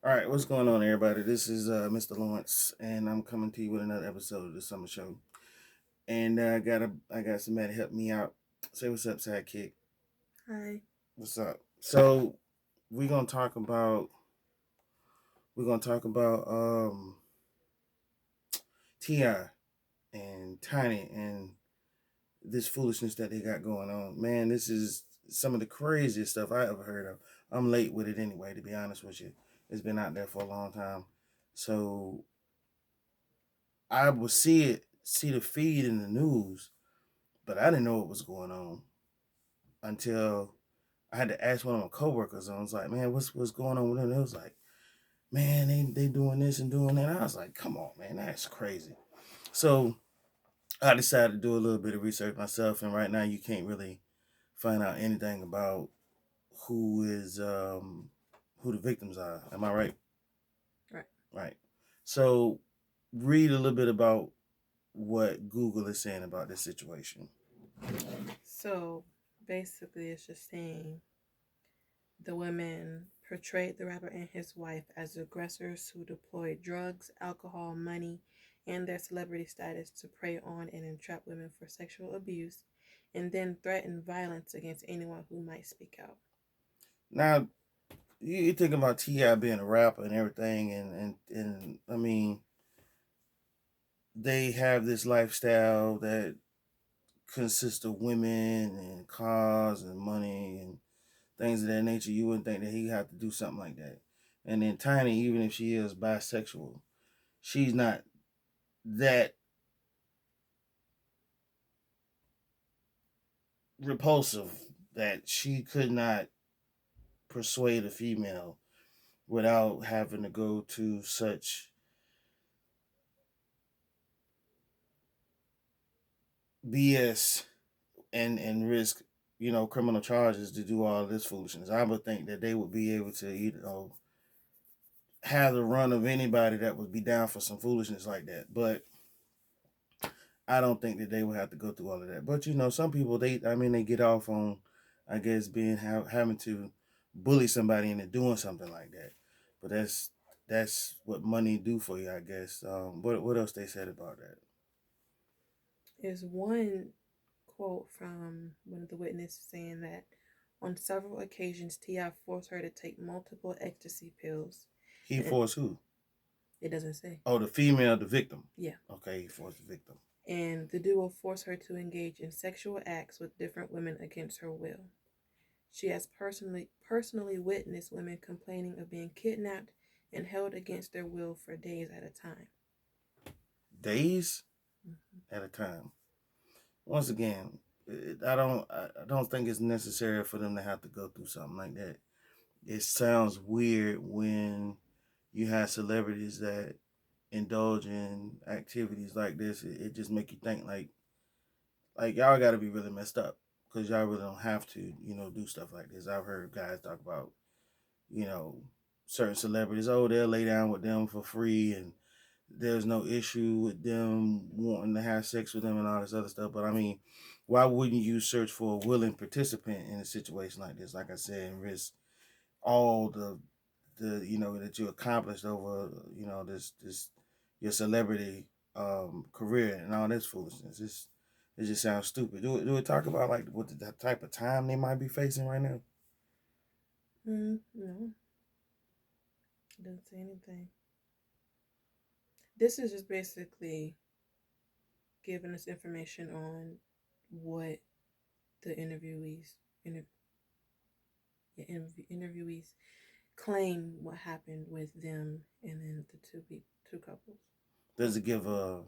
All right, what's going on, everybody? This is Mr. Lawrence, and I'm coming to you with another episode of the Summer Show. And I got somebody to help me out. Say what's up, sidekick. Hi. What's up? So we're gonna talk about we're gonna talk about Ti and Tiny and this foolishness that they got going on. Man, this is some of the craziest stuff I ever heard of. I'm late with it anyway, to be honest with you. It's been out there for a long time, so I would see the feed in the news, but I didn't know what was going on until I had to ask one of my coworkers. I was like, "Man, what's going on with them?" They was like, "Man, they doing this and doing that." I was like, "Come on, man, that's crazy." So I decided to do a little bit of research myself, and right now you can't really find out anything about who is who the victims are. Am I right? Right. Right. So read a little bit about what Google is saying about this situation. So basically, it's just saying the women portrayed the rapper and his wife as aggressors who deployed drugs, alcohol, money, and their celebrity status to prey on and entrap women for sexual abuse, and then threatened violence against anyone who might speak out. Now you think about Ti being a rapper and everything, and I mean they have this lifestyle that consists of women and cars and money and things of that nature. You wouldn't think that he had to do something like that. And then Tiny, even if she is bisexual, she's not that repulsive that she could not persuade a female without having to go to such BS and risk criminal charges to do all this foolishness. I would think that they would be able to have the run of anybody that would be down for some foolishness like that. But I don't think that they would have to go through all of that. But some people they get off on, I guess, having to bully somebody into doing something like that. But that's what money do for you, I guess. What else they said about that? Is one quote from one of the witnesses saying that on several occasions T.I. forced her to take multiple ecstasy pills, He and forced who? it doesn't say. Oh, the female, the victim. Yeah. Okay, he forced the victim. And the duo forced her to engage in sexual acts with different women against her will. She has personally witnessed women complaining of being kidnapped and held against their will for days at a time. Days Mhm. at a time. Once again, I don't think it's necessary for them to have to go through something like that. It sounds weird when you have celebrities that indulge in activities like this. It just make you think like y'all got to be really messed up because y'all really don't have to do stuff like this. I've heard guys talk about you know certain celebrities. Oh, they'll lay down with them for free and there's no issue with them wanting to have sex with them and all this other stuff. But I mean, why wouldn't you search for a willing participant in a situation like this? Like I said, and risk all the that you accomplished over this your celebrity career and all this foolishness. It just sounds stupid. Do it talk about like what the type of time they might be facing right now? No, it doesn't say anything. This is just basically giving us information on what the inter- yeah, interviewees claim what happened with them and then the two couples. Does it give a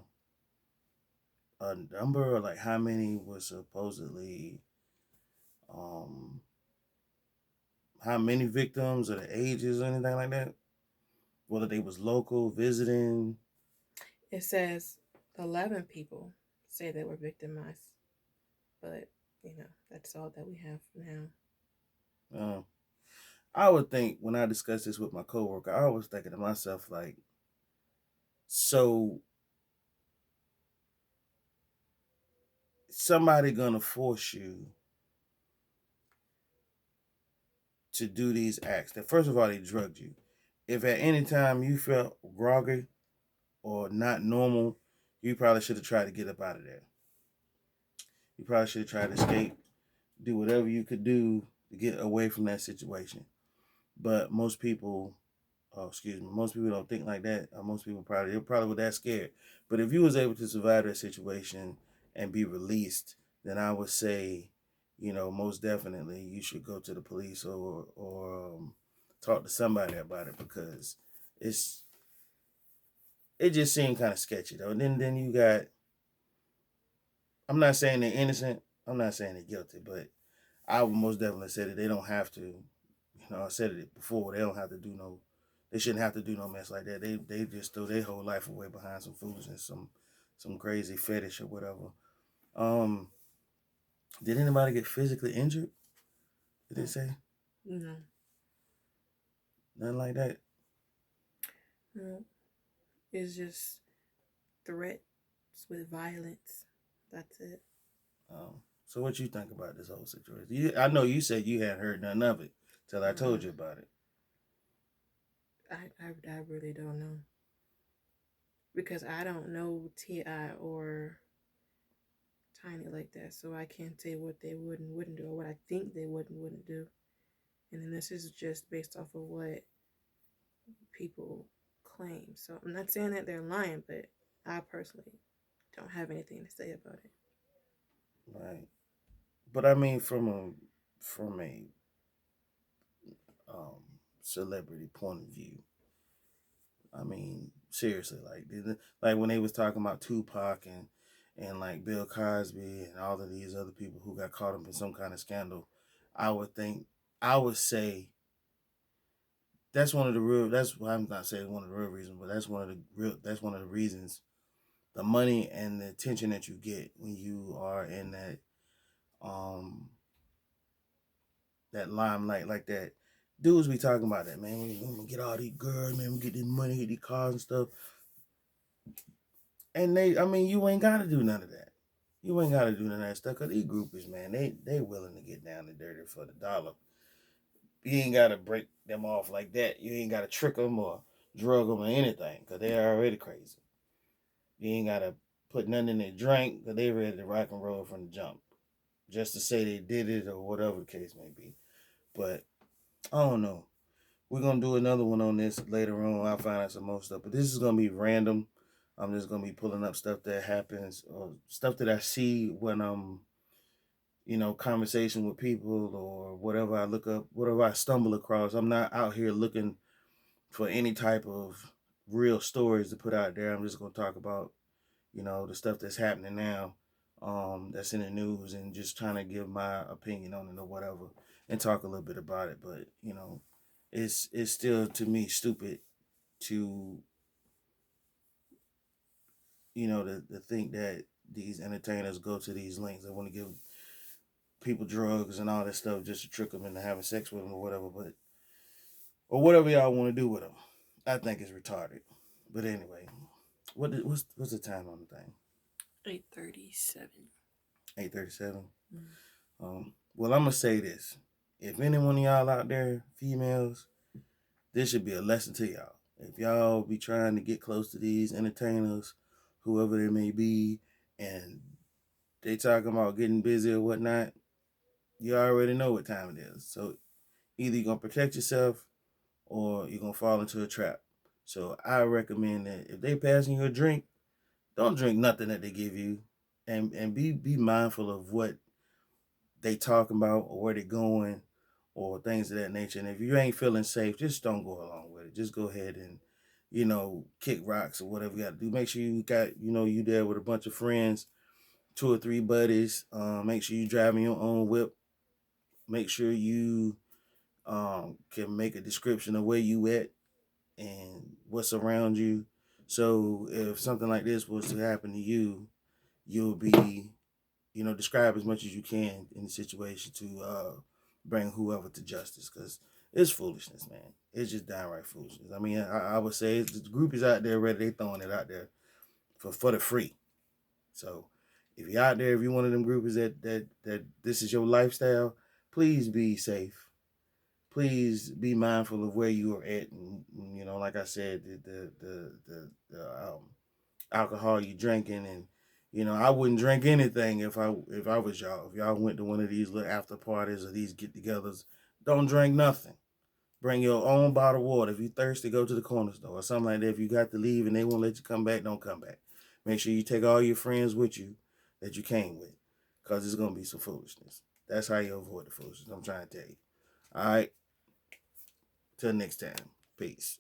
number or like how many were supposedly um how many victims or the ages or anything like that? Whether they was local, visiting. It says 11 people say they were victimized, but that's all that we have for now. Uh, I would think when I discuss this with my coworker, I was thinking to myself like, so somebody gonna force you to do these acts. That first of all, they drugged you, If at any time you felt groggy or not normal, you probably should have tried to get up out of there. You probably should have tried to escape, do whatever you could do to get away from that situation. But most people, oh excuse me, most people don't think like that. Most people probably were that scared. But if you was able to survive that situation and be released, then I would say, most definitely you should go to the police or talk to somebody about it because it's it just seemed kind of sketchy though. And then you got, I'm not saying they're innocent. I'm not saying they're guilty, but I would most definitely say that they don't have to. I said it before. They don't have to do no. They shouldn't have to do no mess like that. They just throw their whole life away behind some foolishness, some crazy fetish or whatever. Um, did anybody get physically injured? Did they say No, nothing like that? no, it's just threats with violence. That's it. So what you think about this whole situation? I know you said you hadn't heard none of it till I told Mm-mm. you about it. I really don't know because I don't know Ti or Tiny like that, so I can't say what they would and wouldn't do or what I think they would and wouldn't do. And then this is just based off of what people claim. So I'm not saying that they're lying, but I personally don't have anything to say about it. Right. But I mean, from a um, celebrity point of view, I mean, seriously, like when they was talking about Tupac and like Bill Cosby and all of these other people who got caught up in some kind of scandal, I would think I would say that's one of the real. That's why I'm not saying one of the real reasons, but that's one of the reasons the money and the attention that you get when you are in that limelight like that. Dudes be talking about that, man. We gonna get all these girls, man. We get this money, get these cars and stuff. And I mean, you ain't gotta do none of that. You ain't gotta do none of that stuff. Cause these groupies, man, they willing to get down and dirty for the dollar. You ain't gotta break them off like that. You ain't gotta trick them or drug them or anything. Cause they are already crazy. You ain't gotta put nothing in their drink. Cause they ready to rock and roll from the jump. Just to say they did it or whatever the case may be. But I don't know. We're gonna do another one on this later on. I'll find out some more stuff. But this is gonna be random. I'm just gonna be pulling up stuff that happens or stuff that I see when conversation with people or whatever I look up, whatever I stumble across. I'm not out here looking for any type of real stories to put out there. I'm just gonna talk about, the stuff that's happening now, that's in the news and just trying to give my opinion on it or whatever and talk a little bit about it. But, it's still to me stupid to to think that these entertainers go to these links. They want to give people drugs and all that stuff just to trick them into having sex with them or whatever, but or whatever y'all want to do with them. I think it's retarded. But anyway, what's the time on the thing? 8:37. 8:37. Mm. Well, I'm gonna say this: if any one of y'all out there, females, this should be a lesson to y'all. If y'all be trying to get close to these entertainers, whoever they may be, and they talking about getting busy or whatnot, you already know what time it is. So either you're gonna protect yourself or you're gonna fall into a trap. So I recommend that if they passing you a drink, don't drink nothing that they give you, and be mindful of what they talking about or where they going or things of that nature. And if you ain't feeling safe, just don't go along with it. Just go ahead and kick rocks or whatever you got to do. Make sure you got you there with a bunch of friends, two or three buddies. Make sure you driving your own whip. Make sure you can make a description of where you at and what's around you. So if something like this was to happen to you, you'll be, describe as much as you can in the situation to bring whoever to justice because it's foolishness, man. It's just downright foolishness. I mean, I would say the group is out there ready. They throwing it out there for the free. So if you're out there, if you're one of them groupies that this is your lifestyle, please be safe. Please be mindful of where you are at and Like I said, alcohol you drinking, and I wouldn't drink anything if I was y'all. If y'all went to one of these little after parties or these get-togethers, don't drink nothing. Bring your own bottle of water. If you thirsty, go to the corner store or something like that. If you got to leave and they won't let you come back, don't come back. Make sure you take all your friends with you that you came with, because it's gonna be some foolishness. That's how you avoid the foolishness. I'm trying to tell you. All right. Till next time. Peace.